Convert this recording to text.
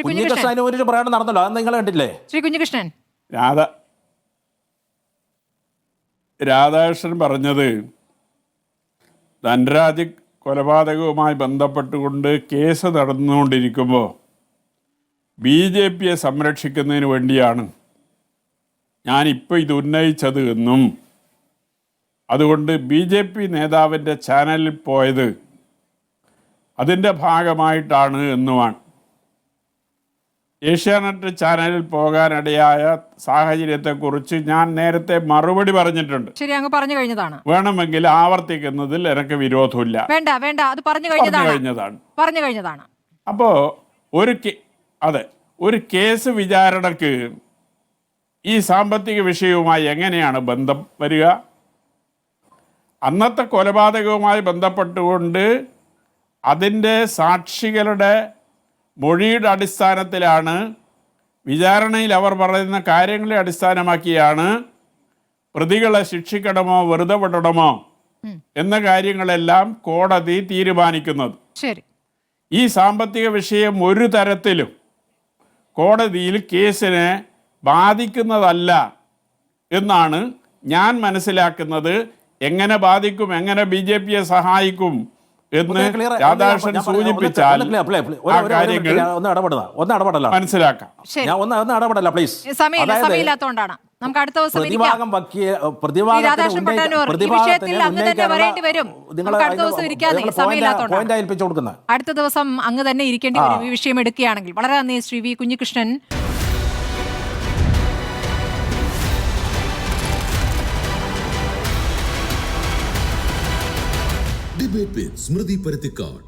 കുഞ്ഞികൃഷ്ണൻ അതിനെ കുറിച്ച് പറയാൻ നടന്നല്ലോ, അത് നിങ്ങൾ കണ്ടില്ലേ? ശ്രീ കുഞ്ഞികൃഷ്ണൻ, രാധാകൃഷ്ണൻ പറഞ്ഞത് ധനരാജ് കൊലപാതകവുമായി ബന്ധപ്പെട്ടുകൊണ്ട് കേസ് നടന്നുകൊണ്ടിരിക്കുമ്പോൾ BJPയെ സംരക്ഷിക്കുന്നതിന് വേണ്ടിയാണ് ഞാനിപ്പോൾ ഇത് ഉന്നയിച്ചത് എന്നും അതുകൊണ്ട് BJP നേതാവിൻ്റെ ചാനലിൽ പോയത് അതിൻ്റെ ഭാഗമായിട്ടാണ് എന്നുമാണ്. ഏഷ്യാനെറ്റ് ചാനലിൽ പോകാനിടയായ സാഹചര്യത്തെക്കുറിച്ച് ഞാൻ നേരത്തെ മറുപടി പറഞ്ഞിട്ടുണ്ട്. ശരി, അങ്ങ് പറഞ്ഞു കഴിഞ്ഞതാണ്. വേണമെങ്കിൽ ആവർത്തിക്കുന്നതിൽ എനിക്ക് വിരോധമില്ല. വേണ്ട വേണ്ട, അത് പറഞ്ഞു കഴിഞ്ഞതാണ്. അപ്പോൾ ഒരു കേസ് വിചാരണക്ക് ഈ സാമ്പത്തിക വിഷയവുമായി എങ്ങനെയാണ് ബന്ധം വരിക? അന്നത്തെ കൊലപാതകവുമായി ബന്ധപ്പെട്ടുകൊണ്ട് അതിൻ്റെ സാക്ഷികളുടെ മൊഴിയുടെ അടിസ്ഥാനത്തിലാണ്, വിചാരണയിൽ അവർ പറയുന്ന കാര്യങ്ങളെ അടിസ്ഥാനമാക്കിയാണ് പ്രതികളെ ശിക്ഷിക്കണമോ വെറുതെ വിടണമോ എന്ന കാര്യങ്ങളെല്ലാം കോടതി തീരുമാനിക്കുന്നത്. ശരി, ഈ സാമ്പത്തിക വിഷയം ഒരു തരത്തിലും കോടതിയിൽ കേസിനെ ബാധിക്കുന്നതല്ല എന്നാണ് ഞാൻ മനസ്സിലാക്കുന്നത്. എങ്ങനെ ബാധിക്കും, എങ്ങനെ BJPയെ സഹായിക്കും എന്ന് രാധാകൃഷ്ണൻ സൂചിപ്പിച്ചാൽ മനസ്സിലാക്കാം. സമയമില്ലാത്തതുകൊണ്ടാണ് നമുക്ക് അടുത്ത ദിവസം അടുത്ത ദിവസം അങ്ങ് തന്നെ ഇരിക്കേണ്ടി വരും ഈ വിഷയം എടുക്കുകയാണെങ്കിൽ. വളരെ നന്ദി Shri V Kunhikrishnan. Debate with Smriti Parathikkad.